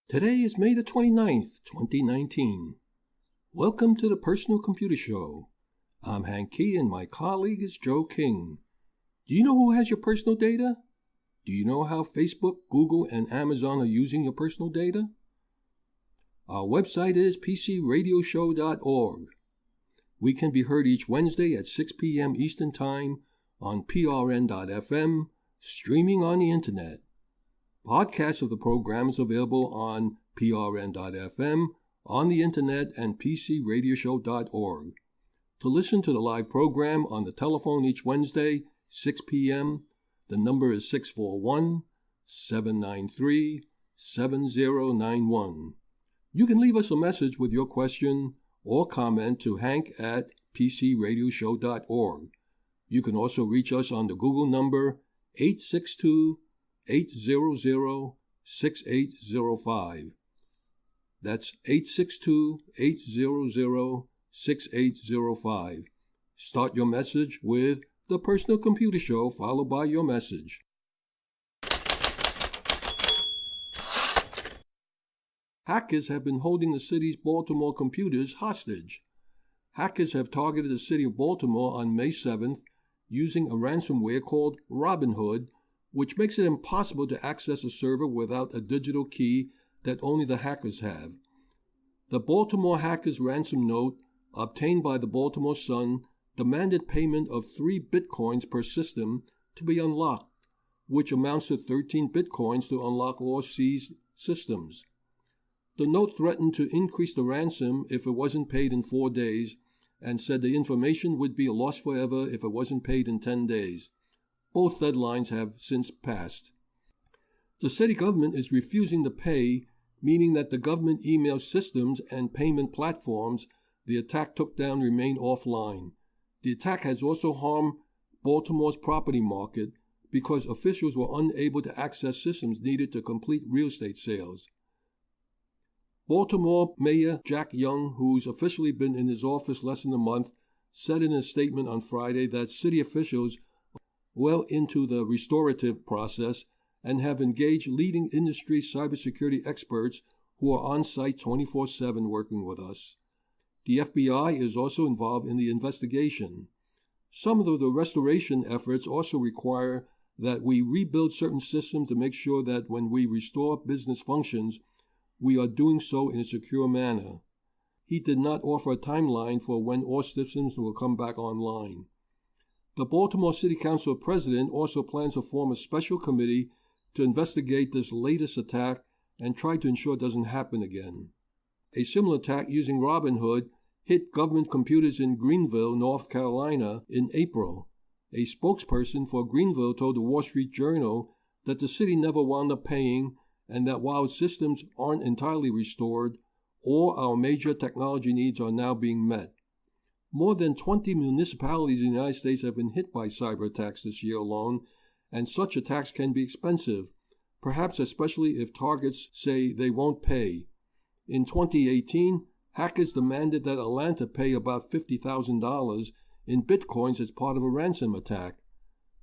Today is May the 29th, 2019. Welcome to the Personal Computer Show. I'm Hank Key and my colleague is Joe King. Do you know who has your personal data? Do you know how Facebook, Google, and Amazon are using your personal data? Our website is pcradioshow.org. We can be heard each Wednesday at 6 p.m. Eastern Time on prn.fm, streaming on the Internet. Podcasts of the program is available on prn.fm, on the Internet, and pcradioshow.org. To listen to the live program on the telephone each Wednesday, 6 p.m., the number is 641-793-7091. You can leave us a message with your question or comment to hank@pcradioshow.org. You can also reach us on the Google number 862-800-6805. That's 862-800-6805. Start your message with The Personal Computer Show, followed by your message. Hackers have been holding the city's Baltimore computers hostage. Hackers have targeted the city of Baltimore on May 7th using a ransomware called Robinhood, which makes it impossible to access a server without a digital key that only the hackers have. The Baltimore hackers' ransom note, obtained by the Baltimore Sun, demanded payment of 3 bitcoins per system to be unlocked, which amounts to 13 bitcoins to unlock all seized systems. The note threatened to increase the ransom if it wasn't paid in 4 days, and said the information would be lost forever if it wasn't paid in 10 days. Both deadlines have since passed. The city government is refusing to pay, meaning that the government email systems and payment platforms the attack took down remain offline. The attack has also harmed Baltimore's property market because officials were unable to access systems needed to complete real estate sales. Baltimore Mayor Jack Young, who's officially been in his office less than a month, said in a statement on Friday that city officials are well into the restorative process and have engaged leading industry cybersecurity experts who are on site 24/7 working with us. The FBI is also involved in the investigation. Some of the restoration efforts also require that we rebuild certain systems to make sure that when we restore business functions, we are doing so in a secure manner. He did not offer a timeline for when all systems will come back online. The Baltimore City Council president also plans to form a special committee to investigate this latest attack and try to ensure it doesn't happen again. A similar attack using Robinhood hit government computers in Greenville, North Carolina in April. A spokesperson for Greenville told the Wall Street Journal that the city never wound up paying and that while systems aren't entirely restored, all our major technology needs are now being met. More than 20 municipalities in the United States have been hit by cyber attacks this year alone, and such attacks can be expensive, perhaps especially if targets say they won't pay. In 2018, hackers demanded that Atlanta pay about $50,000 in bitcoins as part of a ransom attack.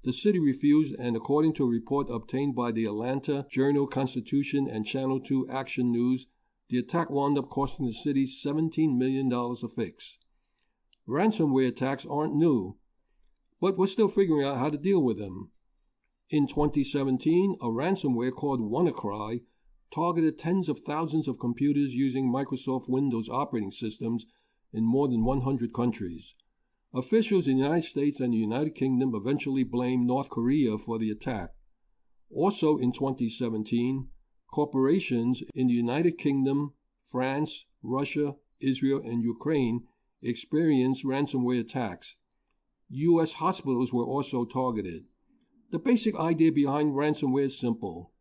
The city refused, and according to a report obtained by the Atlanta Journal-Constitution and Channel 2 Action News, the attack wound up costing the city $17 million a fix. Ransomware attacks aren't new, but we're still figuring out how to deal with them. In 2017, a ransomware called WannaCry targeted tens of thousands of computers using Microsoft Windows operating systems in more than 100 countries. Officials in the United States and the United Kingdom eventually blamed North Korea for the attack. Also in 2017, corporations in the United Kingdom, France, Russia, Israel, and Ukraine experienced ransomware attacks. U.S. hospitals were also targeted. The basic idea behind ransomware is simple.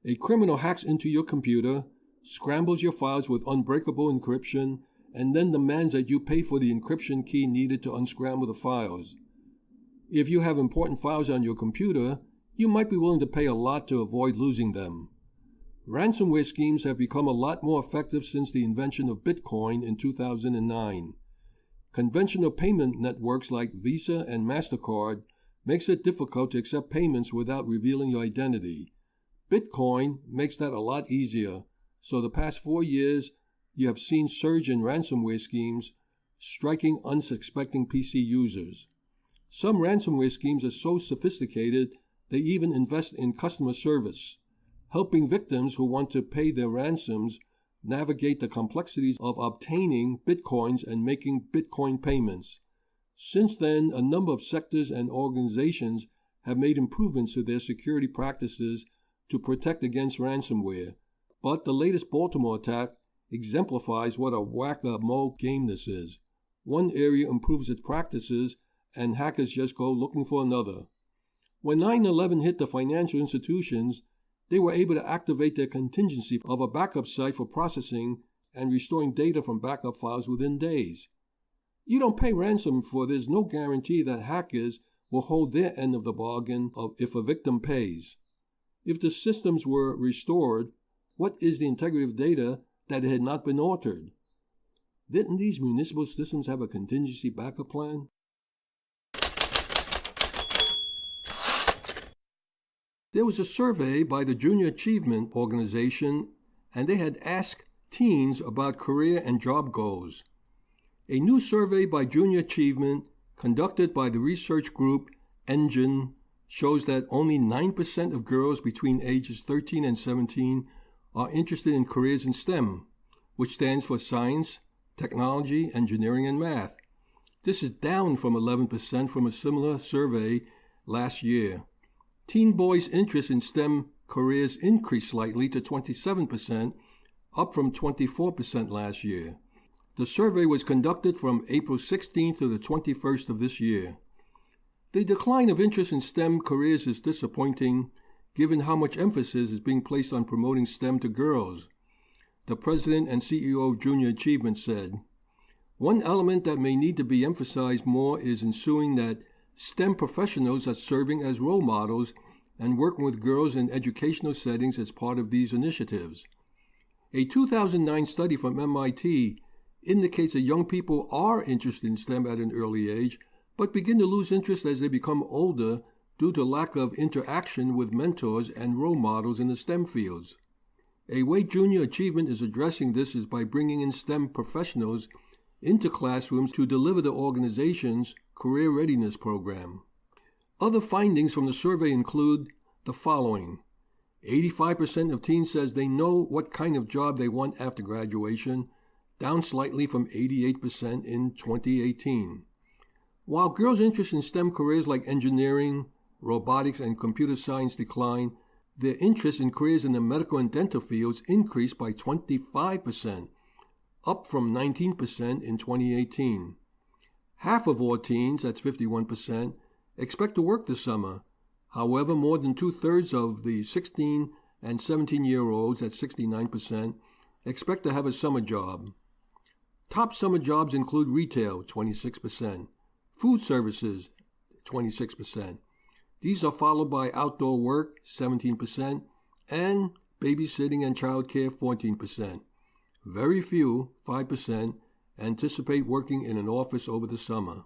A criminal hacks into your computer, scrambles your files with unbreakable encryption, and then demands that you pay for the encryption key needed to unscramble the files. If you have important files on your computer, you might be willing to pay a lot to avoid losing them. Ransomware schemes have become a lot more effective since the invention of Bitcoin in 2009. Conventional payment networks like Visa and MasterCard makes it difficult to accept payments without revealing your identity. Bitcoin makes that a lot easier, So the past 4 years, you have seen surge in ransomware schemes striking unsuspecting PC users. Some ransomware schemes are so sophisticated they even invest in customer service, helping victims who want to pay their ransoms navigate the complexities of obtaining bitcoins and making bitcoin payments. Since then, a number of sectors and organizations have made improvements to their security practices to protect against ransomware. But the latest Baltimore attack exemplifies what a whack-a-mole game this is. One area improves its practices, and hackers just go looking for another. When 9/11 hit the financial institutions, they were able to activate their contingency of a backup site for processing and restoring data from backup files within days. You don't pay ransom for there's no guarantee that hackers will hold their end of the bargain if a victim pays. If the systems were restored, what is the integrity of data that had not been altered? Didn't these municipal systems have a contingency backup plan? There was a survey by the Junior Achievement Organization, and they had asked teens about career and job goals. A new survey by Junior Achievement, conducted by the research group Engine, shows that only 9% of girls between ages 13 and 17 are interested in careers in STEM, which stands for science, technology, engineering, and math. This is down from 11% from a similar survey last year. Teen boys' interest in STEM careers increased slightly to 27%, up from 24% last year. The survey was conducted from April 16th to the 21st of this year. The decline of interest in STEM careers is disappointing, given how much emphasis is being placed on promoting STEM to girls. The president and CEO of Junior Achievement said, "One element that may need to be emphasized more is ensuring that STEM professionals are serving as role models and working with girls in educational settings as part of these initiatives." A 2009 study from MIT indicates that young people are interested in STEM at an early age, but begin to lose interest as they become older due to lack of interaction with mentors and role models in the STEM fields. A way Junior Achievement is addressing this is by bringing in STEM professionals into classrooms to deliver the organization's career readiness program. Other findings from the survey include the following. 85% of teens says they know what kind of job they want after graduation, down slightly from 88% in 2018. While girls' interest in STEM careers like engineering, robotics, and computer science decline, their interest in careers in the medical and dental fields increased by 25%, up from 19% in 2018. Half of all teens, that's 51%, expect to work this summer. However, more than two-thirds of the 16 and 17-year-olds, that's 69%, expect to have a summer job. Top summer jobs include retail, 26%, food services, 26%. These are followed by outdoor work, 17%, and babysitting and childcare, 14%. Very few, 5%, anticipate working in an office over the summer.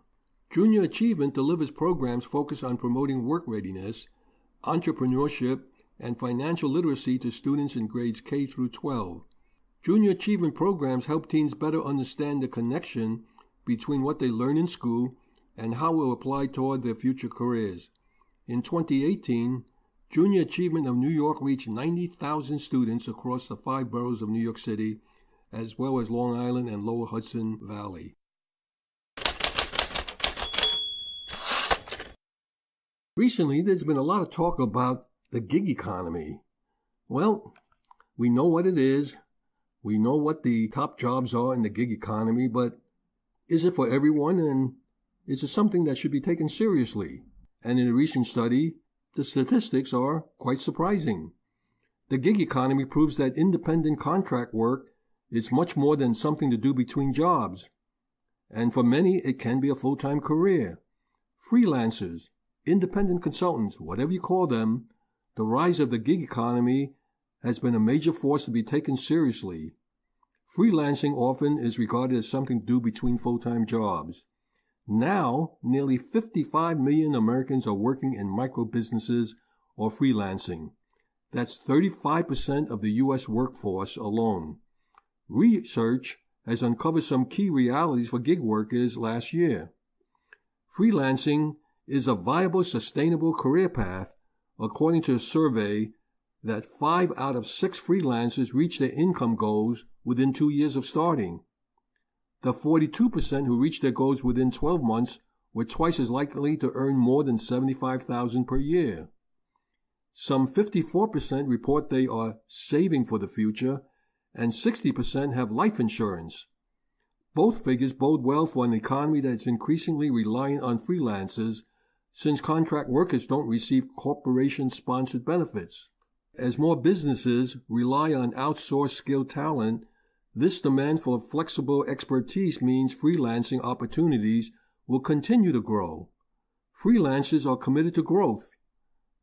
Junior Achievement delivers programs focused on promoting work readiness, entrepreneurship, and financial literacy to students in grades K through 12. Junior Achievement programs help teens better understand the connection between what they learn in school and how it will apply toward their future careers. In 2018, Junior Achievement of New York reached 90,000 students across the 5 boroughs of New York City, as well as Long Island and Lower Hudson Valley. Recently, there's been a lot of talk about the gig economy. Well, we know what it is. We know what the top jobs are in the gig economy, but is it for everyone, and is it something that should be taken seriously? And in a recent study, the statistics are quite surprising. The gig economy proves that independent contract work is much more than something to do between jobs. And for many, it can be a full-time career. Freelancers, independent consultants, whatever you call them, the rise of the gig economy has been a major force to be taken seriously. Freelancing often is regarded as something to do between full-time jobs. Now, nearly 55 million Americans are working in micro-businesses or freelancing. That's 35% of the U.S. workforce alone. Research has uncovered some key realities for gig workers last year. Freelancing is a viable, sustainable career path, according to a survey that 5 out of 6 freelancers reach their income goals within 2 years of starting. The 42% who reached their goals within 12 months were twice as likely to earn more than $75,000 per year. Some 54% report they are saving for the future, and 60% have life insurance. Both figures bode well for an economy that is increasingly reliant on freelancers, since contract workers don't receive corporation-sponsored benefits. As more businesses rely on outsourced skilled talent, this demand for flexible expertise means freelancing opportunities will continue to grow. Freelancers are committed to growth.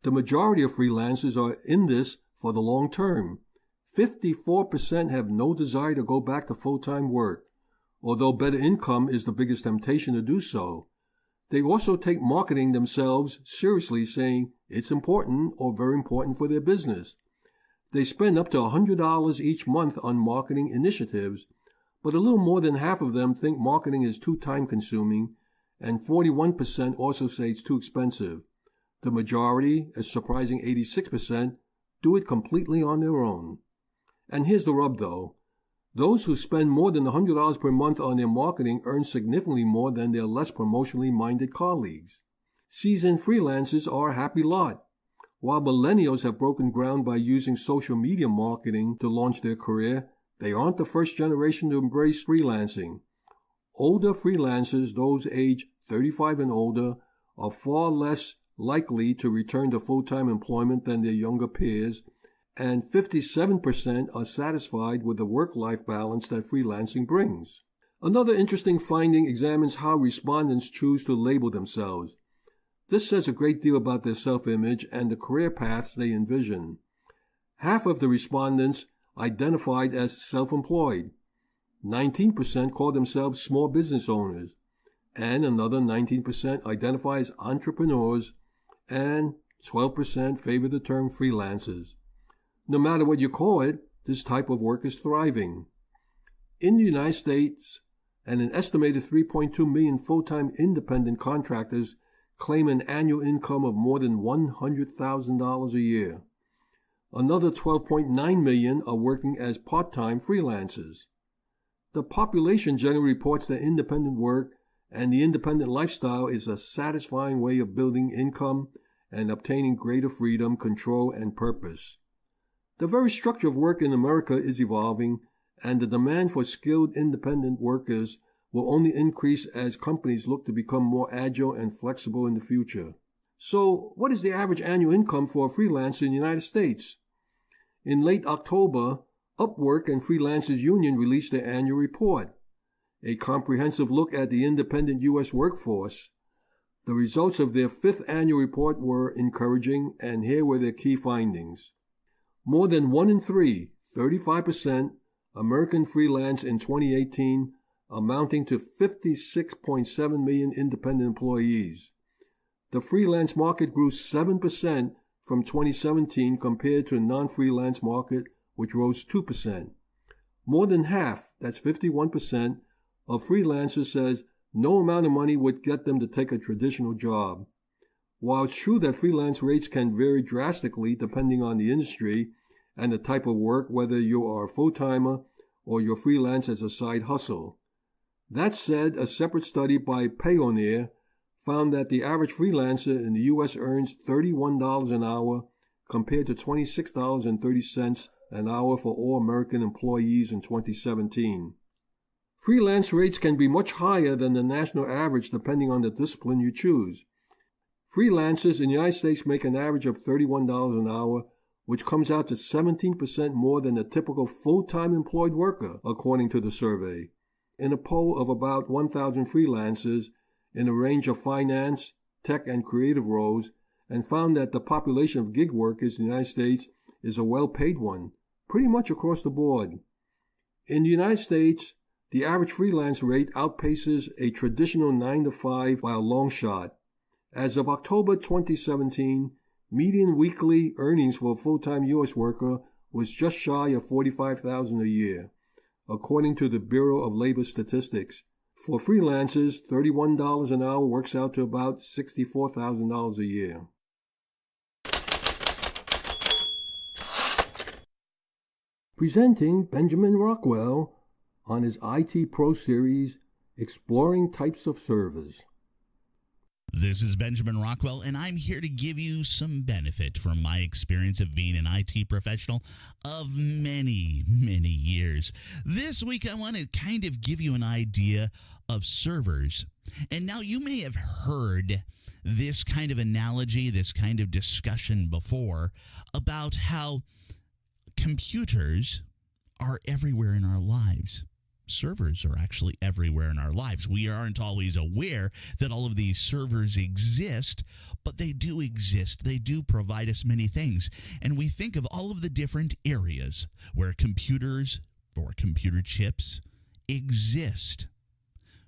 The majority of freelancers are in this for the long term. 54% have no desire to go back to full-time work, although better income is the biggest temptation to do so. They also take marketing themselves seriously, saying it's important or very important for their business. They spend up to $100 each month on marketing initiatives, but a little more than half of them think marketing is too time-consuming, and 41% also say it's too expensive. The majority, a surprising 86%, do it completely on their own. And here's the rub, though. Those who spend more than $100 per month on their marketing earn significantly more than their less promotionally minded colleagues. Seasoned freelancers are a happy lot. While millennials have broken ground by using social media marketing to launch their career, they aren't the first generation to embrace freelancing. Older freelancers, those age 35 and older, are far less likely to return to full-time employment than their younger peers, and 57% are satisfied with the work-life balance that freelancing brings. Another interesting finding examines how respondents choose to label themselves. This says a great deal about their self-image and the career paths they envision. Half of the respondents identified as self-employed. 19% call themselves small business owners, and another 19% identify as entrepreneurs, and 12% favor the term freelancers. No matter what you call it, this type of work is thriving. In the United States, an estimated 3.2 million full-time independent contractors claim an annual income of more than $100,000 a year. Another 12.9 million are working as part-time freelancers. The population generally reports that independent work and the independent lifestyle is a satisfying way of building income and obtaining greater freedom, control, and purpose. The very structure of work in America is evolving, and the demand for skilled independent workers will only increase as companies look to become more agile and flexible in the future. So, what is the average annual income for a freelancer in the United States? In late October, Upwork and Freelancers Union released their annual report, a comprehensive look at the independent U.S. workforce. The results of their 5th annual report were encouraging, and here were their key findings. More than 1 in 3, 35%, American freelance in 2018, amounting to 56.7 million independent employees. The freelance market grew 7% from 2017 compared to a non-freelance market, which rose 2%. More than half, that's 51%, of freelancers says no amount of money would get them to take a traditional job. While it's true that freelance rates can vary drastically depending on the industry and the type of work, whether you are a full-timer or you're freelance as a side hustle. That said, a separate study by Payoneer found that the average freelancer in the U.S. earns $31 an hour compared to $26.30 an hour for all American employees in 2017. Freelance rates can be much higher than the national average depending on the discipline you choose. Freelancers in the United States make an average of $31 an hour, which comes out to 17% more than a typical full-time employed worker, according to the survey. In a poll of about 1,000 freelancers in a range of finance, tech, and creative roles, and found that the population of gig workers in the United States is a well-paid one, pretty much across the board. In the United States, the average freelance rate outpaces a traditional 9-to-5 by a long shot. As of October 2017, Median weekly earnings for a full-time U.S. worker was just shy of $45,000 a year, according to the Bureau of Labor Statistics. For freelancers, $31 an hour works out to about $64,000 a year. Presenting Benjamin Rockwell on his IT Pro Series, Exploring Types of Servers. This is Benjamin Rockwell, and I'm here to give you some benefit from my experience of being an IT professional of many, many years. This week, I want to kind of give you an idea of servers. And now you may have heard this kind of analogy, this kind of discussion before about how computers are everywhere in our lives. Servers are actually everywhere in our lives. We aren't always aware that all of these servers exist, but they do exist. They do provide us many things. And we think of all of the different areas where computers or computer chips exist.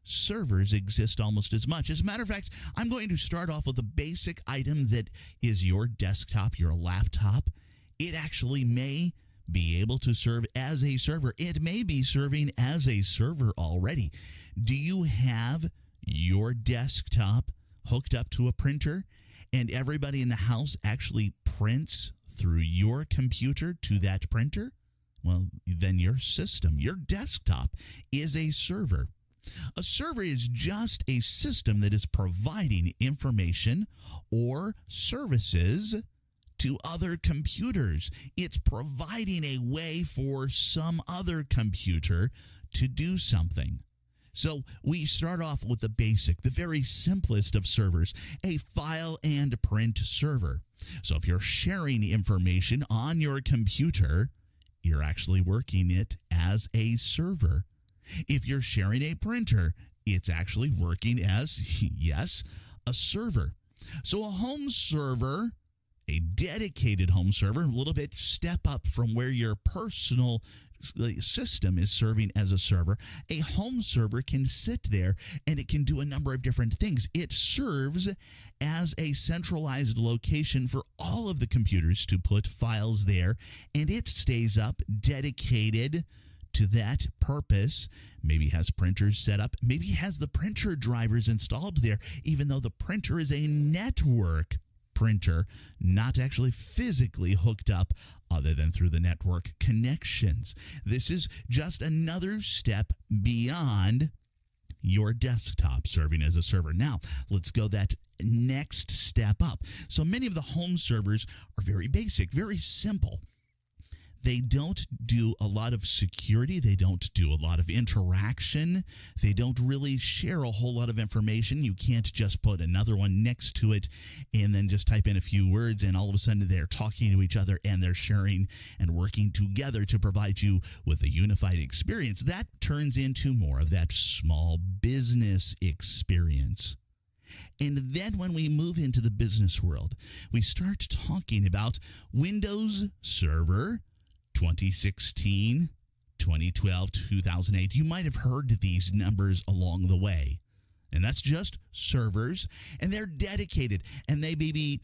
Servers exist almost as much. As a matter of fact, I'm going to start off with a basic item that is your desktop, your laptop. It actually may be able to serve as a server. It may be serving as a server already. Do you have your desktop hooked up to a printer and everybody in the house actually prints through your computer to that printer? Well, then your system, your desktop, is a server. A server is just a system that is providing information or services to other computers. It's providing a way for some other computer to do something. So we start off with the basic, the very simplest of servers, a file and print server. So if you're sharing information on your computer, you're actually working it as a server. If you're sharing a printer, it's actually working as, yes, a server. So a home server, a dedicated home server, a little bit step up from where your personal system is serving as a server. A home server can sit there and it can do a number of different things. It serves as a centralized location for all of the computers to put files there, and it stays up dedicated to that purpose. Maybe has printers set up. Maybe has the printer drivers installed there, even though the printer is a network printer, not actually physically hooked up other than through the network connections. This is just another step beyond your desktop serving as a server. Now, let's go that next step up. So many of the home servers are very basic, very simple. They don't do a lot of security. They don't do a lot of interaction. They don't really share a whole lot of information. You can't just put another one next to it and then just type in a few words and all of a sudden they're talking to each other and they're sharing and working together to provide you with a unified experience. That turns into more of that small business experience. And then when we move into the business world, we start talking about Windows Server 2016, 2012, 2008. You might have heard these numbers along the way. And that's just servers, and they're dedicated, and they may be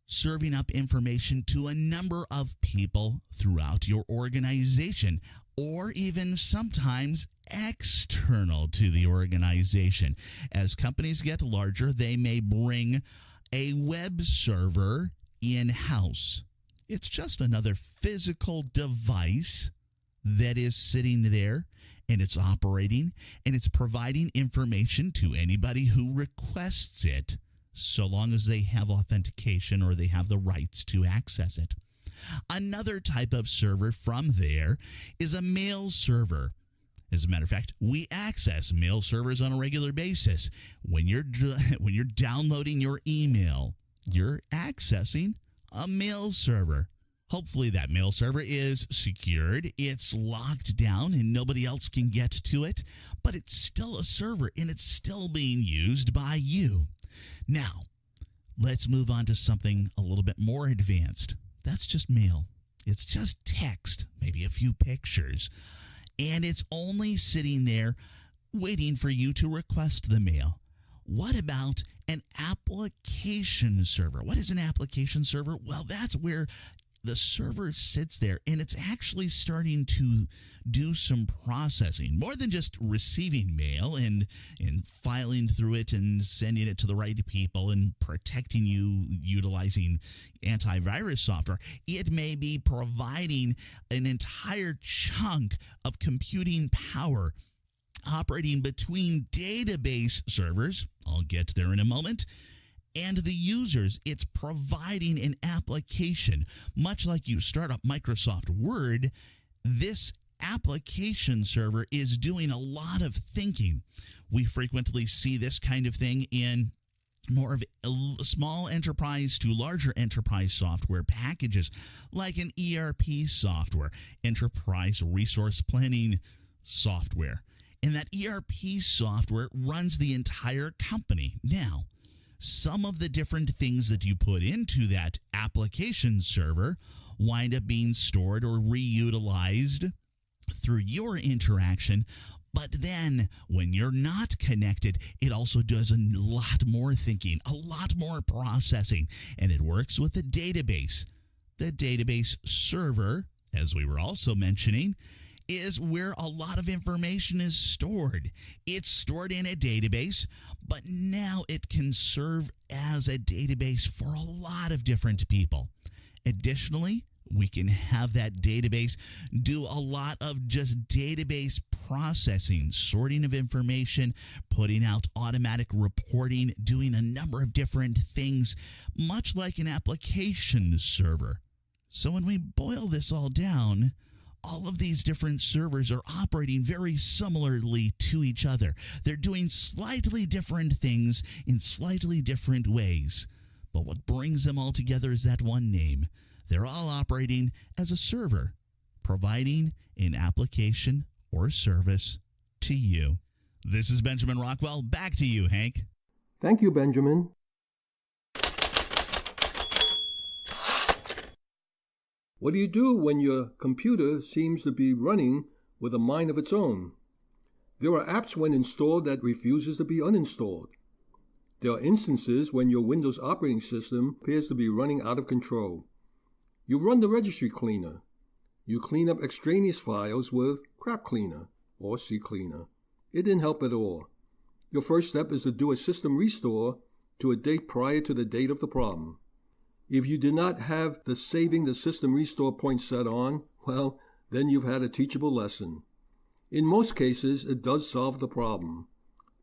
serving up information to a number of people throughout your organization, or even sometimes external to the organization. As companies get larger, they may bring a web server in-house. It's just another physical device that is sitting there, and it's operating, and it's providing information to anybody who requests it, so long as they have authentication or they have the rights to access it. Another type of server from there is a mail server. As a matter of fact, we access mail servers on a regular basis. When you're downloading your email, you're accessing a mail server. Hopefully that mail server is secured, it's locked down, and nobody else can get to it, but it's still a server, and it's still being used by you. Now, let's move on to something a little bit more advanced. That's just mail. It's just text, maybe a few pictures, and it's only sitting there waiting for you to request the mail. What about An application server. What is an application server? Well, that's where the server sits there and it's actually starting to do some processing, more than just receiving mail and filing through it and sending it to the right people and protecting you utilizing antivirus software. It may be providing an entire chunk of computing power operating between database servers. I'll get there in a moment. And the users. It's providing an application. Much like you start up Microsoft Word, this application server is doing a lot of thinking. We frequently see this kind of thing in more of a small enterprise to larger enterprise software packages, like an ERP software, enterprise resource planning software. And that ERP software runs the entire company. Now, some of the different things that you put into that application server wind up being stored or reutilized through your interaction. But then when you're not connected, it also does a lot more thinking, a lot more processing, and it works with a database. The database server, as we were also mentioning, is where a lot of information is stored. It's stored in a database, but now it can serve as a database for a lot of different people. Additionally, we can have that database do a lot of just database processing, sorting of information, putting out automatic reporting, doing a number of different things, much like an application server. So when we boil this all down, all of these different servers are operating very similarly to each other. They're doing slightly different things in slightly different ways. But what brings them all together is that one name. They're all operating as a server, providing an application or service to you. This is Benjamin Rockwell. Back to you, Hank. Thank you, Benjamin. What do you do when your computer seems to be running with a mind of its own? There are apps when installed that refuses to be uninstalled. There are instances when your Windows operating system appears to be running out of control. You run the registry cleaner. You clean up extraneous files with crap cleaner or CCleaner. It didn't help at all. Your first step is to do a system restore to a date prior to the date of the problem. If you did not have the saving the system restore point set on, well, then you've had a teachable lesson. In most cases, it does solve the problem.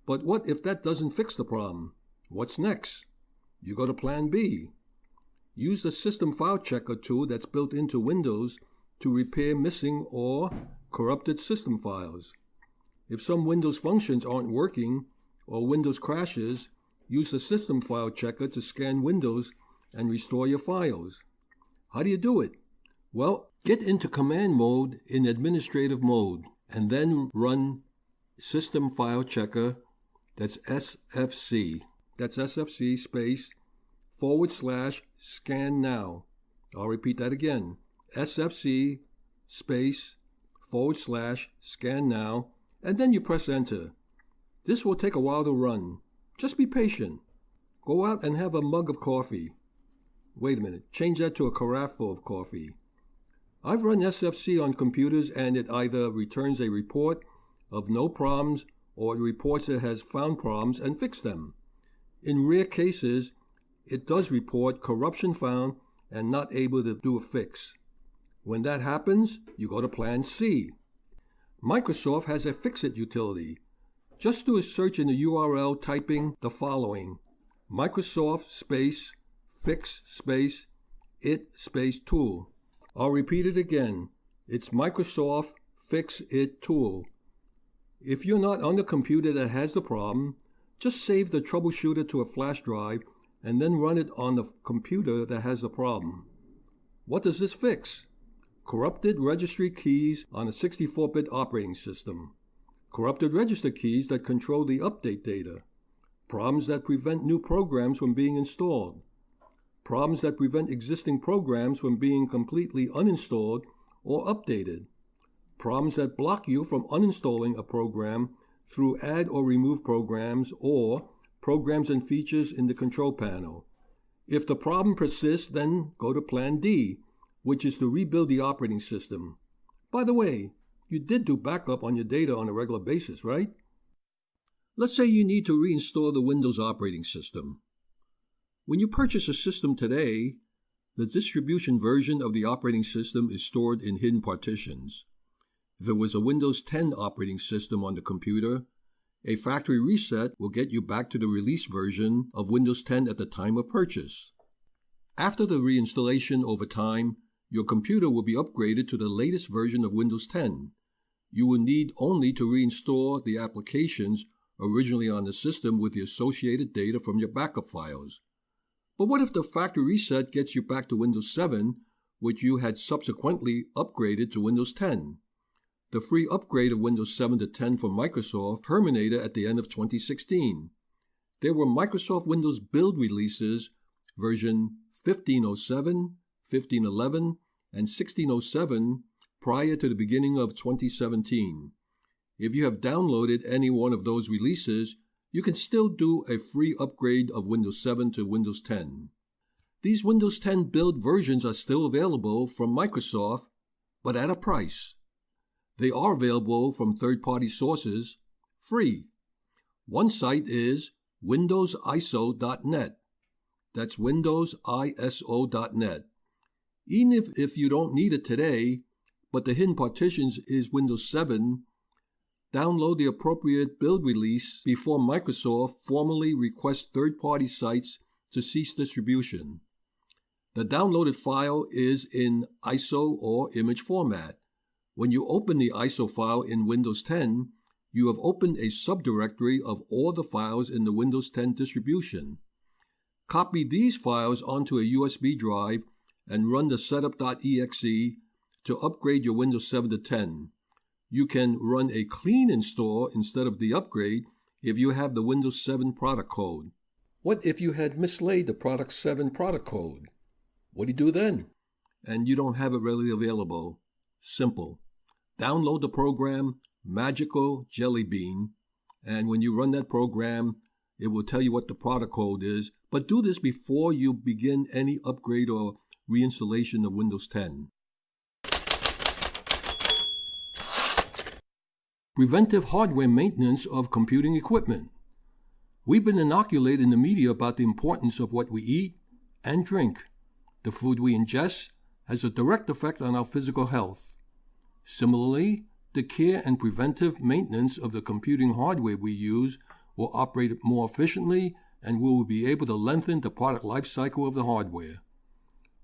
But what if that doesn't fix the problem? What's next? You go to Plan B. Use the System File Checker tool that's built into Windows to repair missing or corrupted system files. If some Windows functions aren't working or Windows crashes, use the System File Checker to scan Windows and restore your files. How do you do it? Well, get into command mode in administrative mode and then run System File Checker, that's SFC. That's SFC space /scan now. I'll repeat that again. SFC space /scan now, and then you press enter. This will take a while to run. Just be patient. Go out and have a mug of coffee. Wait a minute, change that to a carafe full of coffee. I've run SFC on computers and it either returns a report of no problems or it reports it has found problems and fixed them. In rare cases, it does report corruption found and not able to do a fix. When that happens, you go to Plan C. Microsoft has a Fix-It utility. Just do a search in the URL typing the following: Microsoft space fix space it space tool. I'll repeat it again. It's Microsoft Fix It tool. If you're not on the computer that has the problem, just save the troubleshooter to a flash drive and then run it on the computer that has the problem. What does this fix? Corrupted registry keys on a 64-bit operating system. Corrupted register keys that control the update data. Problems that prevent new programs from being installed. Problems that prevent existing programs from being completely uninstalled or updated. Problems that block you from uninstalling a program through add or remove programs, or Programs and Features in the control panel. If the problem persists, then go to Plan D, which is to rebuild the operating system. By the way, you did do backup on your data on a regular basis, right? Let's say you need to reinstall the Windows operating system. When you purchase a system today, the distribution version of the operating system is stored in hidden partitions. If it was a Windows 10 operating system on the computer, a factory reset will get you back to the release version of Windows 10 at the time of purchase. After the reinstallation over time, your computer will be upgraded to the latest version of Windows 10. You will need only to reinstall the applications originally on the system with the associated data from your backup files. But what if the factory reset gets you back to Windows 7, which you had subsequently upgraded to Windows 10? The free upgrade of Windows 7 to 10 from Microsoft terminated at the end of 2016. There were Microsoft Windows build releases, version 1507, 1511, and 1607 prior to the beginning of 2017. If you have downloaded any one of those releases, you can still do a free upgrade of Windows 7 to Windows 10. These Windows 10 build versions are still available from Microsoft, but at a price. They are available from third-party sources, free. One site is windowsiso.net. That's windowsiso.net. Even if you don't need it today, but the hidden partitions is Windows 7, download the appropriate build release before Microsoft formally requests third-party sites to cease distribution. The downloaded file is in ISO or image format. When you open the ISO file in Windows 10, you have opened a subdirectory of all the files in the Windows 10 distribution. Copy these files onto a USB drive and run the setup.exe to upgrade your Windows 7 to 10. You can run a clean install instead of the upgrade if you have the Windows 7 product code. What if you had mislaid the product 7 product code? What do you do then? And you don't have it readily available. Simple. Download the program Magical Jelly Bean, and when you run that program, it will tell you what the product code is, but do this before you begin any upgrade or reinstallation of Windows 10. Preventive hardware maintenance of computing equipment. We've been inoculated in the media about the importance of what we eat and drink. The food we ingest has a direct effect on our physical health. Similarly, the care and preventive maintenance of the computing hardware we use will operate more efficiently and we will be able to lengthen the product life cycle of the hardware.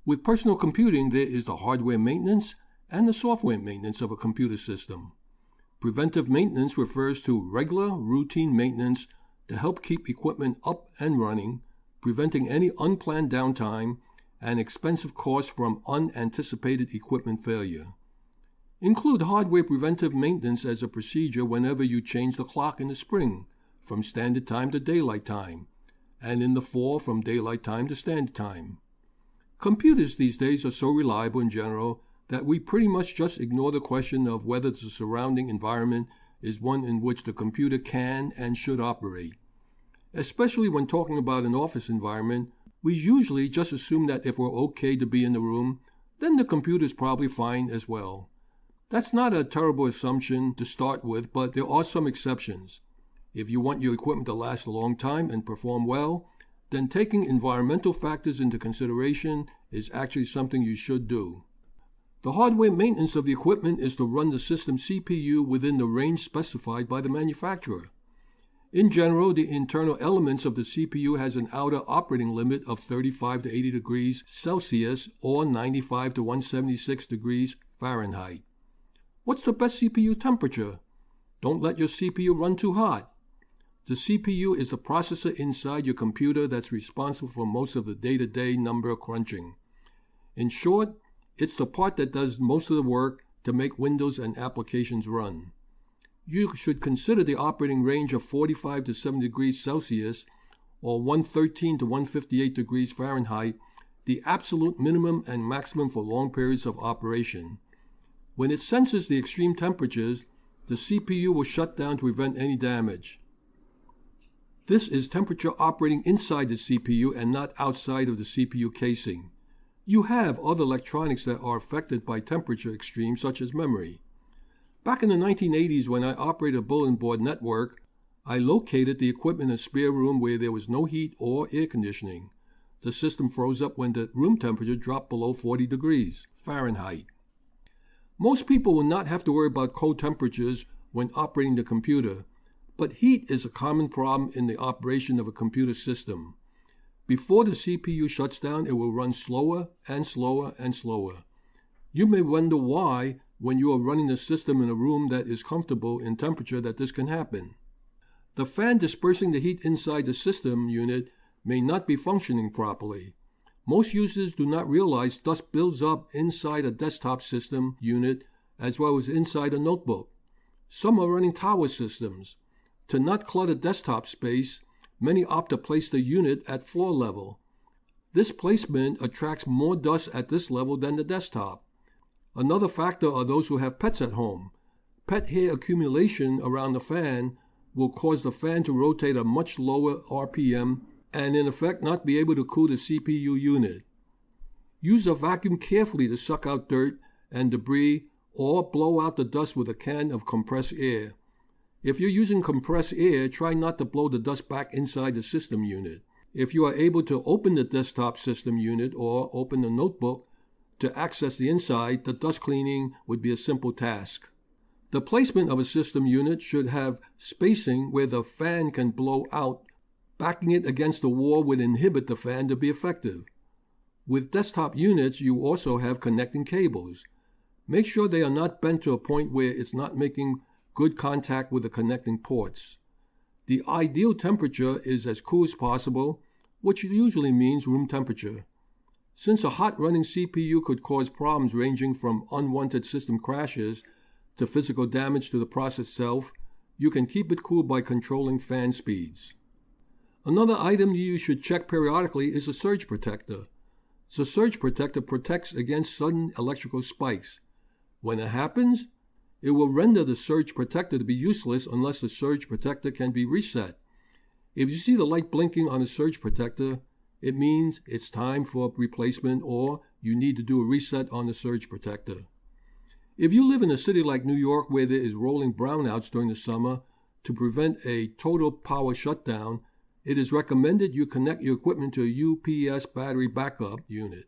With personal computing, there is the hardware maintenance and the software maintenance of a computer system. Preventive maintenance refers to regular, routine maintenance to help keep equipment up and running, preventing any unplanned downtime and expensive costs from unanticipated equipment failure. Include hardware preventive maintenance as a procedure whenever you change the clock in the spring from standard time to daylight time, and in the fall from daylight time to standard time. Computers these days are so reliable in general that we pretty much just ignore the question of whether the surrounding environment is one in which the computer can and should operate. Especially when talking about an office environment, we usually just assume that if we're okay to be in the room, then the computer's probably fine as well. That's not a terrible assumption to start with, but there are some exceptions. If you want your equipment to last a long time and perform well, then taking environmental factors into consideration is actually something you should do. The hardware maintenance of the equipment is to run the system CPU within the range specified by the manufacturer. In general, the internal elements of the CPU has an outer operating limit of 35 to 80 degrees Celsius or 95 to 176 degrees Fahrenheit. What's the best CPU temperature? Don't let your CPU run too hot. The CPU is the processor inside your computer that's responsible for most of the day-to-day number crunching. In short, it's the part that does most of the work to make Windows and applications run. You should consider the operating range of 45 to 70 degrees Celsius or 113 to 158 degrees Fahrenheit the absolute minimum and maximum for long periods of operation. When it senses the extreme temperatures, the CPU will shut down to prevent any damage. This is temperature operating inside the CPU and not outside of the CPU casing. You have other electronics that are affected by temperature extremes, such as memory. Back in the 1980s, when I operated a bulletin board network, I located the equipment in a spare room where there was no heat or air conditioning. The system froze up when the room temperature dropped below 40 degrees Fahrenheit. Most people will not have to worry about cold temperatures when operating the computer, but heat is a common problem in the operation of a computer system. Before the CPU shuts down, it will run slower and slower and slower. You may wonder why, when you are running the system in a room that is comfortable in temperature, that this can happen. The fan dispersing the heat inside the system unit may not be functioning properly. Most users do not realize dust builds up inside a desktop system unit as well as inside a notebook. Some are running tower systems. To not clutter desktop space, many opt to place the unit at floor level. This placement attracts more dust at this level than the desktop. Another factor are those who have pets at home. Pet hair accumulation around the fan will cause the fan to rotate at a much lower RPM and in effect not be able to cool the CPU unit. Use a vacuum carefully to suck out dirt and debris or blow out the dust with a can of compressed air. If you're using compressed air, try not to blow the dust back inside the system unit. If you are able to open the desktop system unit or open the notebook to access the inside, the dust cleaning would be a simple task. The placement of a system unit should have spacing where the fan can blow out. Backing it against the wall would inhibit the fan to be effective. With desktop units, you also have connecting cables. Make sure they are not bent to a point where it's not making good contact with the connecting ports. The ideal temperature is as cool as possible, which usually means room temperature. Since a hot running CPU could cause problems ranging from unwanted system crashes to physical damage to the process itself, you can keep it cool by controlling fan speeds. Another item you should check periodically is a surge protector. The surge protector protects against sudden electrical spikes. When it happens, it will render the surge protector to be useless unless the surge protector can be reset. If you see the light blinking on the surge protector, it means it's time for replacement or you need to do a reset on the surge protector. If you live in a city like New York where there is rolling brownouts during the summer, to prevent a total power shutdown, it is recommended you connect your equipment to a UPS battery backup unit.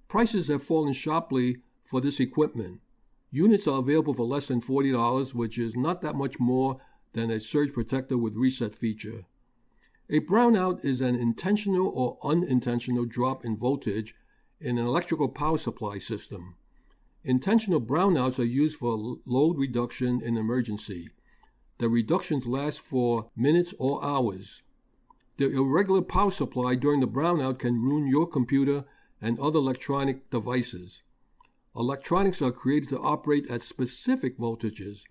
Prices have fallen sharply for this equipment. Units are available for less than $40, which is not that much more than a surge protector with reset feature. A brownout is an intentional or unintentional drop in voltage in an electrical power supply system. Intentional brownouts are used for load reduction in emergency. The reductions last for minutes or hours. The irregular power supply during the brownout can ruin your computer and other electronic devices. Electronics are created to operate at specific voltages,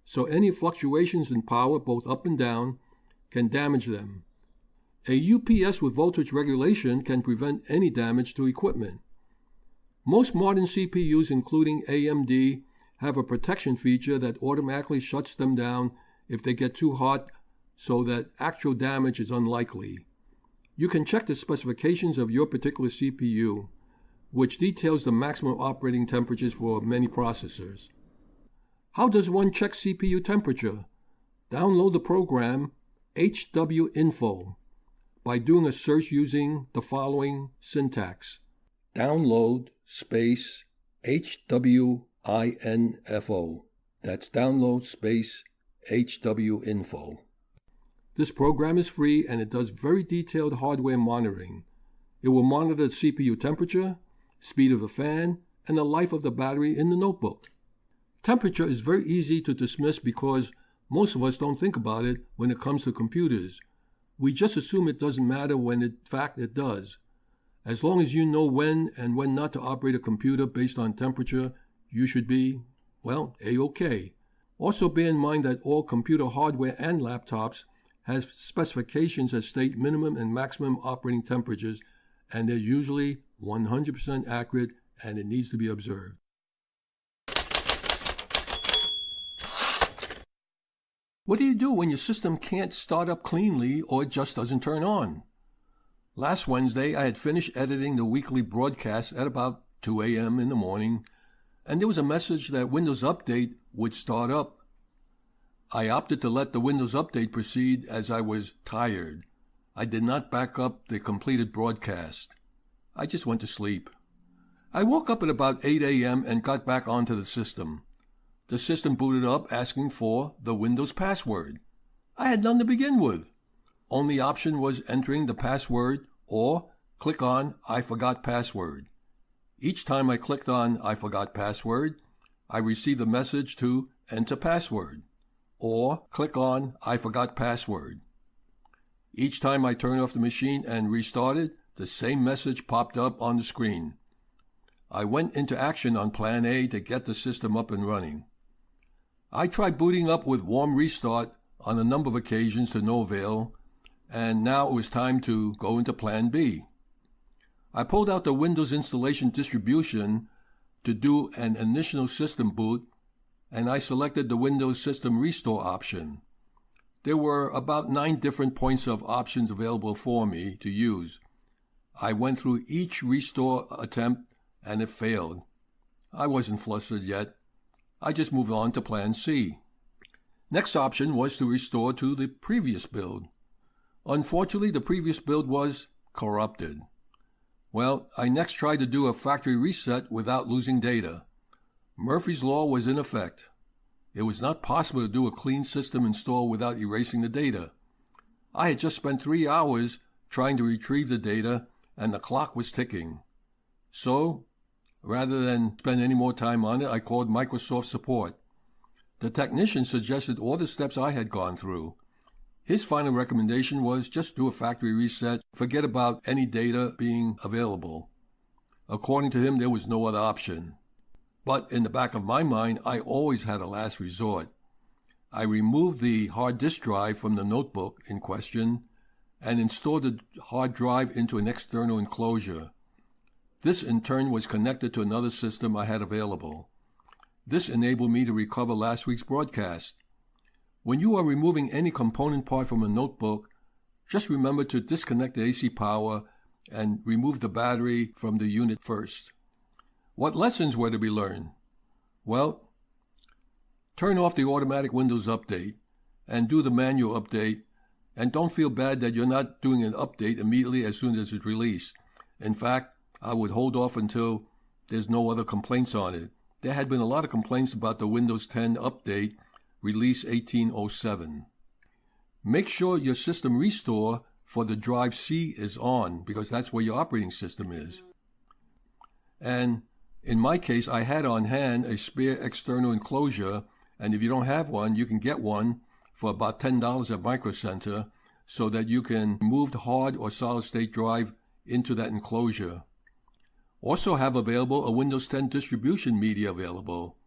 so any fluctuations in power, both up and down, can damage them. A UPS with voltage regulation can prevent any damage to equipment. Most modern CPUs, including AMD, have a protection feature that automatically shuts them down if they get too hot, so that actual damage is unlikely. You can check the specifications of your particular CPU, which details the maximum operating temperatures for many processors. How does one check CPU temperature? Download the program HWinfo by doing a search using the following syntax. Download space HWinfo. That's download space HWinfo. This program is free and it does very detailed hardware monitoring. It will monitor the CPU temperature, speed of the fan, and the life of the battery in the notebook. Temperature is very easy to dismiss because most of us don't think about it when it comes to computers. We just assume it doesn't matter when in fact it does. As long as you know when and when not to operate a computer based on temperature, you should be, well, A-OK. Also bear in mind that all computer hardware and laptops has specifications that state minimum and maximum operating temperatures, and they're usually 100% accurate and it needs to be observed. What do you do when your system can't start up cleanly or it just doesn't turn on? Last Wednesday, I had finished editing the weekly broadcast at about 2 a.m. in the morning, and there was a message that Windows Update would start up. I opted to let the Windows Update proceed as I was tired. I did not back up the completed broadcast. I just went to sleep. I woke up at about 8 a.m. and got back onto the system. The system booted up asking for the Windows password. I had none to begin with. Only option was entering the password or click on I forgot password. Each time I clicked on I forgot password, I received a message to enter password or click on I forgot password. Each time I turned off the machine and restarted, the same message popped up on the screen. I went into action on Plan A to get the system up and running. I tried booting up with warm restart on a number of occasions to no avail, and now it was time to go into Plan B. I pulled out the Windows installation distribution to do an initial system boot, and I selected the Windows System Restore option. There were about 9 different points of options available for me to use. I went through each restore attempt, and it failed. I wasn't flustered yet. I just moved on to Plan C. Next option was to restore to the previous build. Unfortunately, the previous build was corrupted. Well, I next tried to do a factory reset without losing data. Murphy's Law was in effect. It was not possible to do a clean system install without erasing the data. I had just spent 3 hours trying to retrieve the data, and the clock was ticking. So, rather than spend any more time on it, I called Microsoft support. The technician suggested all the steps I had gone through. His final recommendation was just do a factory reset, forget about any data being available. According to him, there was no other option. But in the back of my mind, I always had a last resort. I removed the hard disk drive from the notebook in question and installed the hard drive into an external enclosure. This in turn was connected to another system I had available. This enabled me to recover last week's broadcast. When you are removing any component part from a notebook, just remember to disconnect the AC power and remove the battery from the unit first. What lessons were to be learned? Well, turn off the automatic Windows update and do the manual update, and don't feel bad that you're not doing an update immediately as soon as it's released. In fact, I would hold off until there's no other complaints on it. There had been a lot of complaints about the Windows 10 update, release 1807. Make sure your system restore for the drive C is on, because that's where your operating system is. And in my case, I had on hand a spare external enclosure, and if you don't have one, you can get one for about $10 at Micro Center so that you can move the hard or solid state drive into that enclosure. Also have available a Windows 10 distribution media available.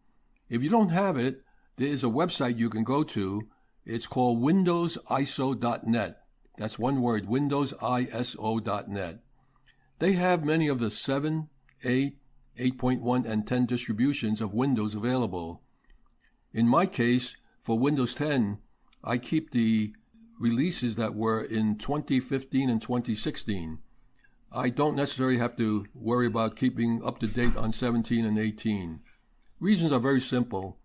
If you don't have it, there is a website you can go to. It's called windowsiso.net. That's one word, windowsiso.net. They have many of the 7, 8, 8.1, and 10 distributions of Windows available. In my case, for Windows 10, I keep the releases that were in 2015 and 2016. I don't necessarily have to worry about keeping up to date on 17 and 18. Reasons are very simple.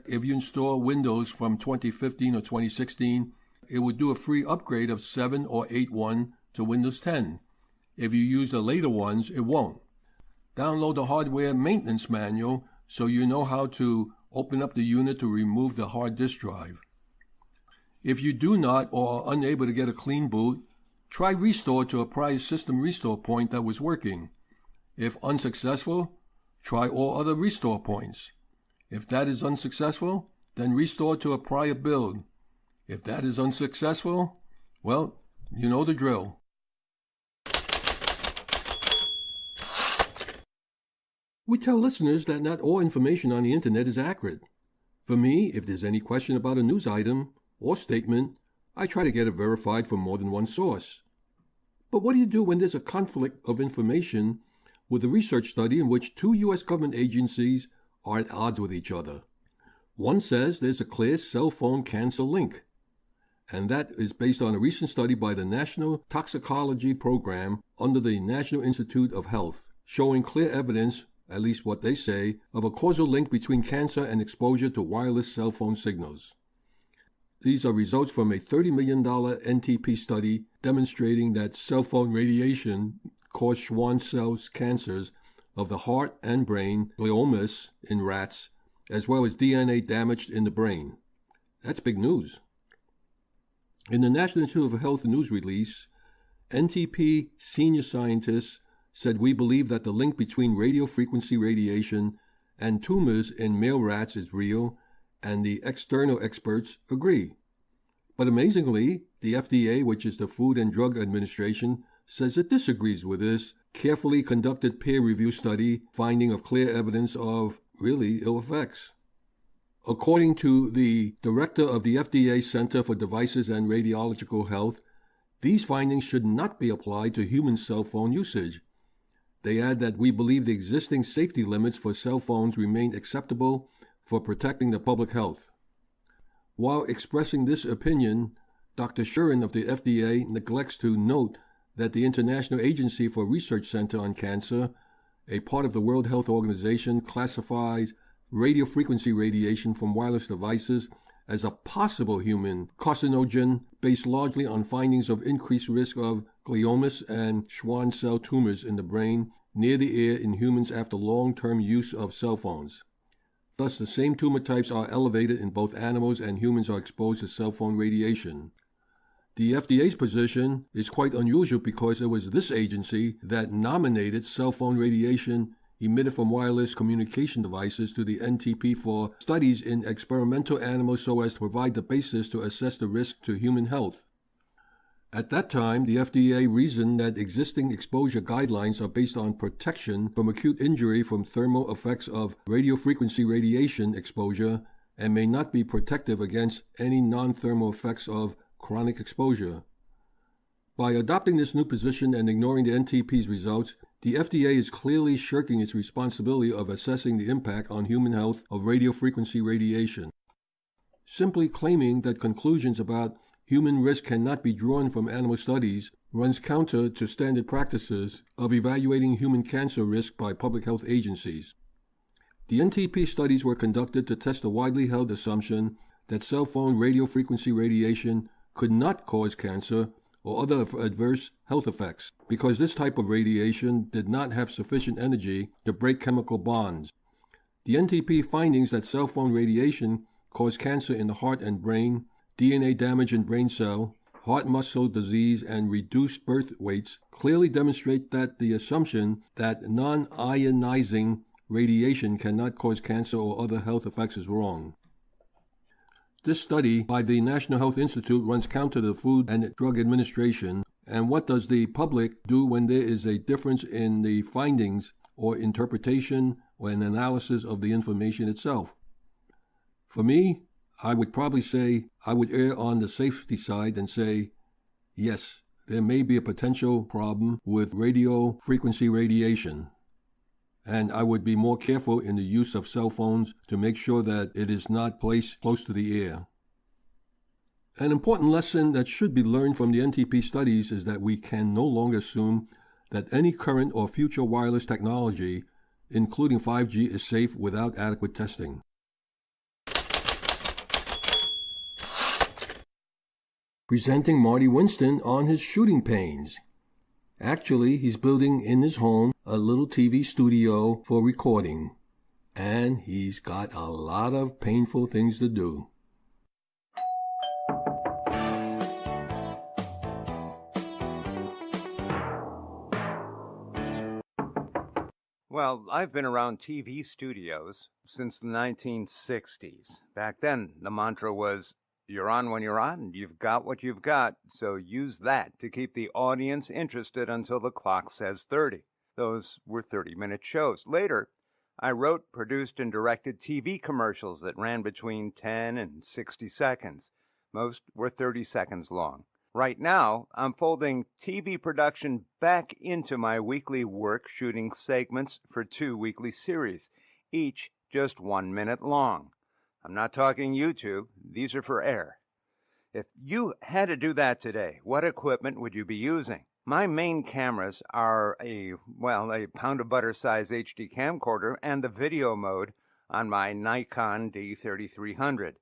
If you install Windows from 2015 or 2016, it would do a free upgrade of 7 or 8.1 to Windows 10. If you use the later ones, it won't. Download the hardware maintenance manual so you know how to open up the unit to remove the hard disk drive. If you do not or are unable to get a clean boot, try restore to a prior system restore point that was working. If unsuccessful, try all other restore points. If that is unsuccessful, then restore to a prior build. If that is unsuccessful, well, you know the drill. We tell listeners that not all information on the internet is accurate. For me, if there's any question about a news item or statement, I try to get it verified from more than one source. But what do you do when there's a conflict of information with a research study in which 2 U.S. government agencies are at odds with each other? One says there's a clear cell phone cancel link. and that is based on a recent study by the National Toxicology Program under the National Institute of Health, showing clear evidence, at least what they say, of a causal link between cancer and exposure to wireless cell phone signals. These are results from a $30 million NTP study demonstrating that cell phone radiation caused Schwann cell cancers of the heart and brain, gliomas in rats, as well as DNA damaged in the brain. That's big news. In the National Institute of Health news release, NTP senior scientists said, "We believe that the link between radiofrequency radiation and tumors in male rats is real, and the external experts agree." But amazingly, the FDA, which is the Food and Drug Administration, says it disagrees with this carefully conducted peer review study finding of clear evidence of really ill effects. According to the director of the FDA Center for Devices and Radiological Health, these findings should not be applied to human cell phone usage. They add that we believe the existing safety limits for cell phones remain acceptable for protecting the public health. While expressing this opinion, Dr. Shurin of the FDA neglects to note that the International Agency for Research Center on Cancer, a part of the World Health Organization, classifies radiofrequency radiation from wireless devices as a possible human carcinogen based largely on findings of increased risk of gliomas and Schwann cell tumors in the brain near the ear in humans after long-term use of cell phones. Thus, the same tumor types are elevated in both animals and humans are exposed to cell phone radiation. The FDA's position is quite unusual because it was this agency that nominated cell phone radiation emitted from wireless communication devices to the NTP for studies in experimental animals so as to provide the basis to assess the risk to human health. At that time, the FDA reasoned that existing exposure guidelines are based on protection from acute injury from thermal effects of radiofrequency radiation exposure and may not be protective against any non-thermal effects of chronic exposure. By adopting this new position and ignoring the NTP's results, the FDA is clearly shirking its responsibility of assessing the impact on human health of radiofrequency radiation. Simply claiming that conclusions about human risk cannot be drawn from animal studies runs counter to standard practices of evaluating human cancer risk by public health agencies. The NTP studies were conducted to test the widely held assumption that cell phone radiofrequency radiation could not cause cancer or other adverse health effects, because this type of radiation did not have sufficient energy to break chemical bonds. The NTP findings that cell phone radiation caused cancer in the heart and brain, DNA damage in brain cell, heart muscle disease, and reduced birth weights clearly demonstrate that the assumption that non-ionizing radiation cannot cause cancer or other health effects is wrong. This study by the National Health Institute runs counter to the Food and Drug Administration. And what does the public do when there is a difference in the findings or interpretation or an analysis of the information itself? For me, I would probably say I would err on the safety side and say, yes, there may be a potential problem with radio frequency radiation. And I would be more careful in the use of cell phones to make sure that it is not placed close to the ear. An important lesson that should be learned from the NTP studies is that we can no longer assume that any current or future wireless technology, including 5G, is safe without adequate testing. Presenting Marty Winston on his shooting pains. Actually, he's building in his home a little TV studio for recording, and he's got a lot of painful things to do. Well, I've been around TV studios since the 1960s. Back then, the mantra was, you're on when you're on, you've got what you've got, so use that to keep the audience interested until the clock says 30. Those were 30-minute shows. Later, I wrote, produced, and directed TV commercials that ran between 10 and 60 seconds. Most were 30 seconds long. Right now, I'm folding TV production back into my weekly work, shooting segments for 2 weekly series, each just 1 minute long. I'm not talking YouTube. These are for air. If you had to do that today, what equipment would you be using? My main cameras are a pound of butter size HD camcorder and the video mode on my Nikon D3300.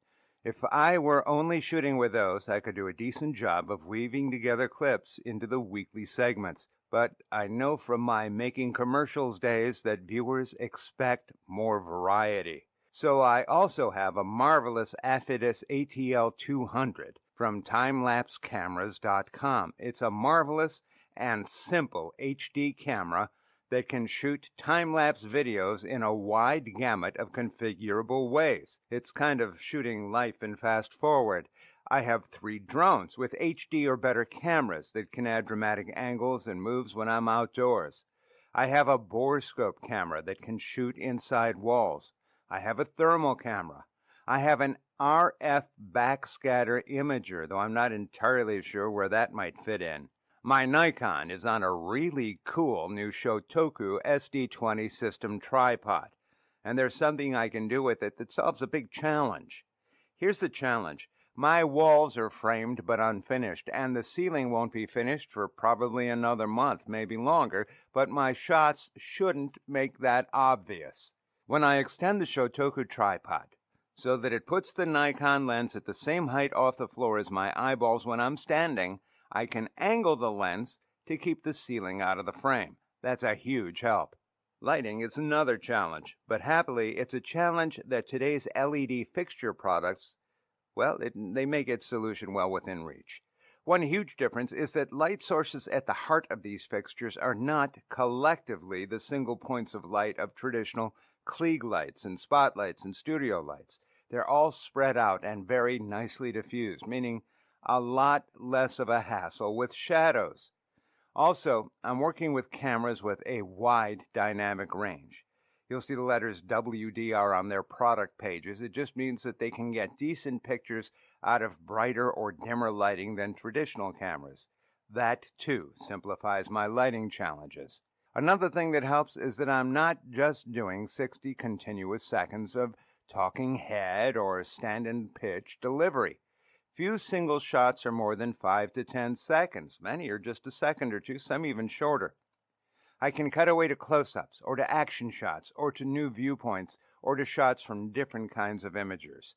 If I were only shooting with those, I could do a decent job of weaving together clips into the weekly segments. But I know from my making commercials days that viewers expect more variety. So I also have a marvelous Affidus ATL200 from timelapsecameras.com. It's a marvelous and simple HD camera that can shoot time-lapse videos in a wide gamut of configurable ways. It's kind of shooting life in fast forward. I have 3 drones with HD or better cameras that can add dramatic angles and moves when I'm outdoors. I have a borescope camera that can shoot inside walls. I have a thermal camera. I have an RF backscatter imager, though I'm not entirely sure where that might fit in. My Nikon is on a really cool new Shotoku SD20 system tripod, and there's something I can do with it that solves a big challenge. Here's the challenge. My walls are framed but unfinished, and the ceiling won't be finished for probably another month, maybe longer, but my shots shouldn't make that obvious. When I extend the Shotoku tripod so that it puts the Nikon lens at the same height off the floor as my eyeballs when I'm standing, I can angle the lens to keep the ceiling out of the frame. That's a huge help. Lighting is another challenge, but happily it's a challenge that today's LED fixture products, they make its solution well within reach. One huge difference is that light sources at the heart of these fixtures are not collectively the single points of light of traditional Klieg lights and spotlights and studio lights. They're all spread out and very nicely diffused, meaning a lot less of a hassle with shadows. Also, I'm working with cameras with a wide dynamic range. You'll see the letters WDR on their product pages. It just means that they can get decent pictures out of brighter or dimmer lighting than traditional cameras. That, too, simplifies my lighting challenges. Another thing that helps is that I'm not just doing 60 continuous seconds of talking head or stand-in pitch delivery. Few single shots are more than 5 to 10 seconds. Many are just a second or two, some even shorter. I can cut away to close-ups, or to action shots, or to new viewpoints, or to shots from different kinds of imagers.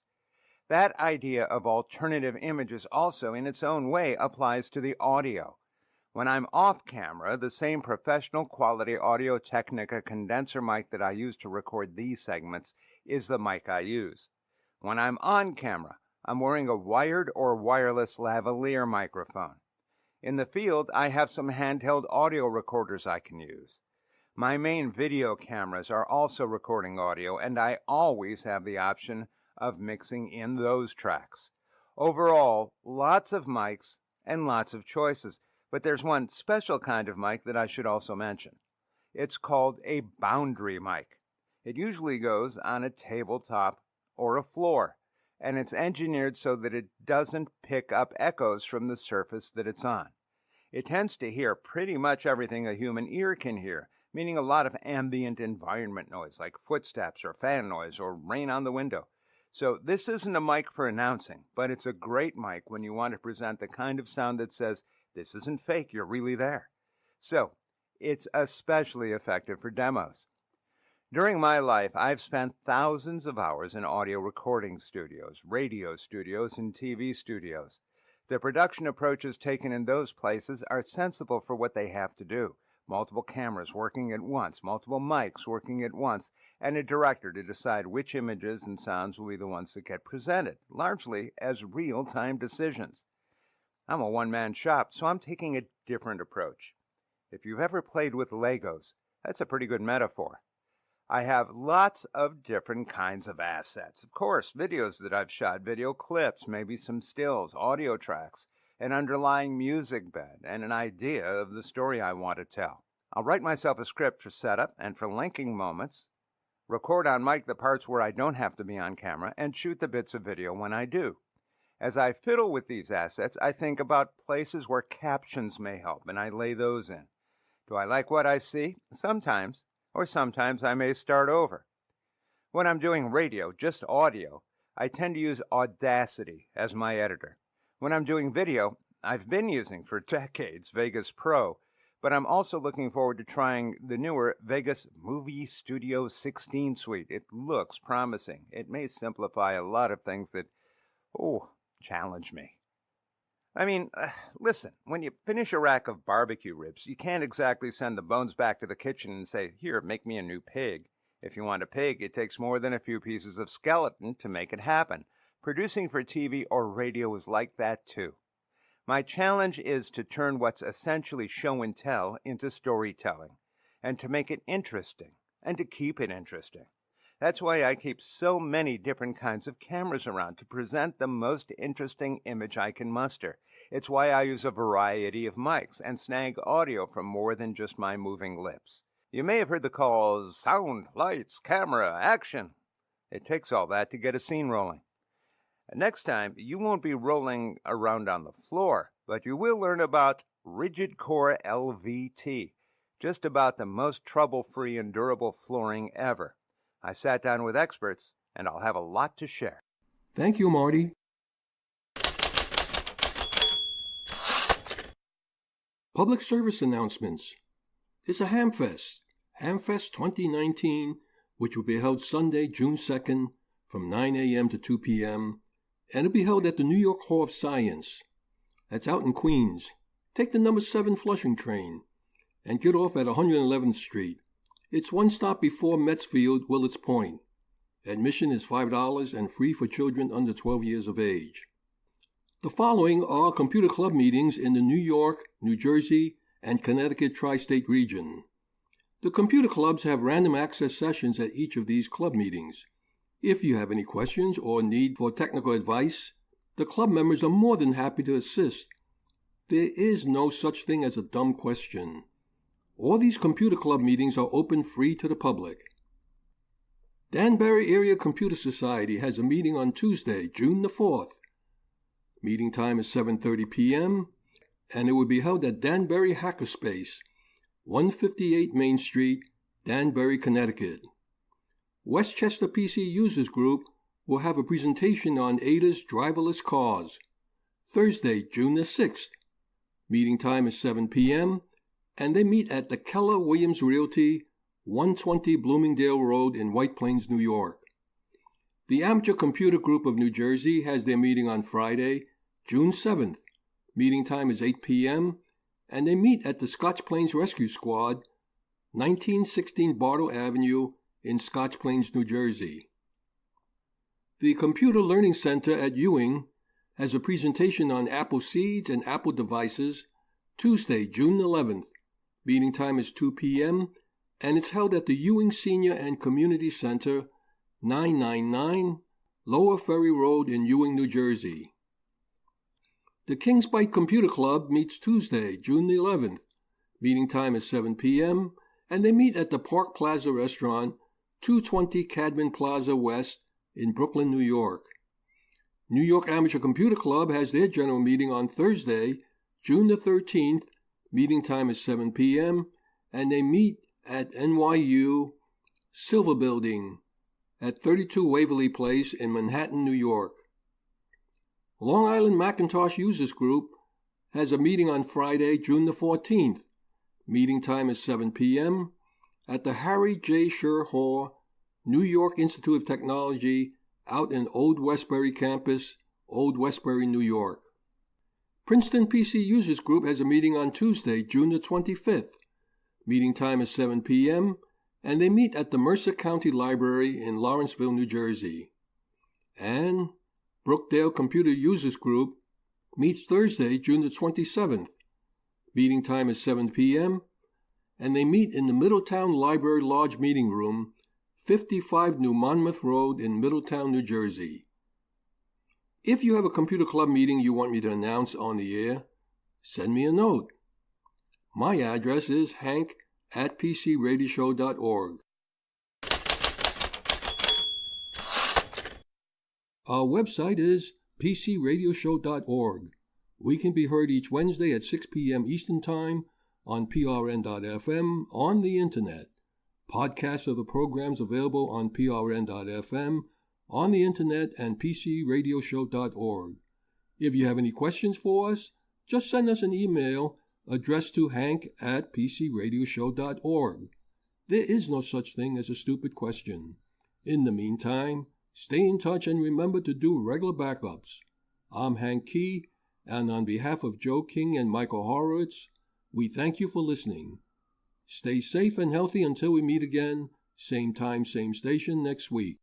That idea of alternative images also, in its own way, applies to the audio. When I'm off camera, the same professional quality Audio-Technica condenser mic that I use to record these segments is the mic I use. When I'm on camera, I'm wearing a wired or wireless lavalier microphone. In the field, I have some handheld audio recorders I can use. My main video cameras are also recording audio, and I always have the option of mixing in those tracks. Overall, lots of mics and lots of choices, but there's one special kind of mic that I should also mention. It's called a boundary mic. It usually goes on a tabletop or a floor, and it's engineered so that it doesn't pick up echoes from the surface that it's on. It tends to hear pretty much everything a human ear can hear, meaning a lot of ambient environment noise like footsteps or fan noise or rain on the window. So this isn't a mic for announcing, but it's a great mic when you want to present the kind of sound that says, "This isn't fake, you're really there." So it's especially effective for demos. During my life, I've spent thousands of hours in audio recording studios, radio studios, and TV studios. The production approaches taken in those places are sensible for what they have to do. Multiple cameras working at once, multiple mics working at once, and a director to decide which images and sounds will be the ones that get presented, largely as real-time decisions. I'm a one-man shop, so I'm taking a different approach. If you've ever played with Legos, that's a pretty good metaphor. I have lots of different kinds of assets. Of course, videos that I've shot, video clips, maybe some stills, audio tracks, an underlying music bed, and an idea of the story I want to tell. I'll write myself a script for setup and for linking moments, record on mic the parts where I don't have to be on camera, and shoot the bits of video when I do. As I fiddle with these assets, I think about places where captions may help, and I lay those in. Do I like what I see? Sometimes. Or sometimes I may start over. When I'm doing radio, just audio, I tend to use Audacity as my editor. When I'm doing video, I've been using for decades Vegas Pro, but I'm also looking forward to trying the newer Vegas Movie Studio 16 suite. It looks promising. It may simplify a lot of things that, challenge me. I mean, listen, when you finish a rack of barbecue ribs, you can't exactly send the bones back to the kitchen and say, here, make me a new pig. If you want a pig, it takes more than a few pieces of skeleton to make it happen. Producing for TV or radio is like that too. My challenge is to turn what's essentially show and tell into storytelling, and to make it interesting, and to keep it interesting. That's why I keep so many different kinds of cameras around to present the most interesting image I can muster. It's why I use a variety of mics and snag audio from more than just my moving lips. You may have heard the calls sound, lights, camera, action. It takes all that to get a scene rolling. Next time, you won't be rolling around on the floor, but you will learn about Rigid Core LVT, just about the most trouble-free and durable flooring ever. I sat down with experts, and I'll have a lot to share. Thank you, Marty. Public service announcements. It's a Hamfest, Hamfest 2019, which will be held Sunday, June 2nd, from 9 a.m. to 2 p.m., and it'll be held at the New York Hall of Science. That's out in Queens. Take the number 7 Flushing train and get off at 111th Street. It's one stop before Mets Field, Willets Point. Admission is $5 and free for children under 12 years of age. The following are computer club meetings in the New York, New Jersey, and Connecticut tri-state region. The computer clubs have random access sessions at each of these club meetings. If you have any questions or need for technical advice, the club members are more than happy to assist. There is no such thing as a dumb question. All these computer club meetings are open free to the public. Danbury Area Computer Society has a meeting on Tuesday, June the 4th. Meeting time is 7:30 p.m., and it will be held at Danbury Hackerspace, 158 Main Street, Danbury, Connecticut. Westchester PC Users Group will have a presentation on ADA's driverless cars, Thursday, June the 6th. Meeting time is 7 p.m., and they meet at the Keller Williams Realty, 120 Bloomingdale Road in White Plains, New York. The Amateur Computer Group of New Jersey has their meeting on Friday, June 7th. Meeting time is 8 p.m., and they meet at the Scotch Plains Rescue Squad, 1916 Bartle Avenue in Scotch Plains, New Jersey. The Computer Learning Center at Ewing has a presentation on Apple Seeds and Apple devices, Tuesday, June 11th. Meeting time is 2 p.m., and it's held at the Ewing Senior and Community Center, 999 Lower Ferry Road in Ewing, New Jersey. The Kings Bite Computer Club meets Tuesday, June the 11th. Meeting time is 7 p.m., and they meet at the Park Plaza Restaurant, 220 Cadman Plaza West in Brooklyn, New York. New York Amateur Computer Club has their general meeting on Thursday, June the 13th. Meeting time is 7 p.m., and they meet at NYU Silver Building at 32 Waverly Place in Manhattan, New York. Long Island Macintosh Users Group has a meeting on Friday, June the 14th. Meeting time is 7 p.m. at the Harry J. Scher Hall, New York Institute of Technology, out in Old Westbury Campus, Old Westbury, New York. Princeton PC Users Group has a meeting on Tuesday, June the 25th. Meeting time is 7 p.m., and they meet at the Mercer County Library in Lawrenceville, New Jersey. And Brookdale Computer Users Group meets Thursday, June the 27th. Meeting time is 7 p.m., and they meet in the Middletown Library Lodge Meeting Room, 55 New Monmouth Road in Middletown, New Jersey. If you have a computer club meeting you want me to announce on the air, send me a note. My address is hank@pcradioshow.org. Our website is pcradioshow.org. We can be heard each Wednesday at 6 p.m. Eastern Time on prn.fm on the Internet. Podcasts of the programs available on prn.fm, on the Internet, and pcradioshow.org. If you have any questions for us, just send us an email addressed to hank@pcradioshow.org. There is no such thing as a stupid question. In the meantime, stay in touch and remember to do regular backups. I'm Hank Key, and on behalf of Joe King and Michael Horowitz, we thank you for listening. Stay safe and healthy until we meet again, same time, same station next week.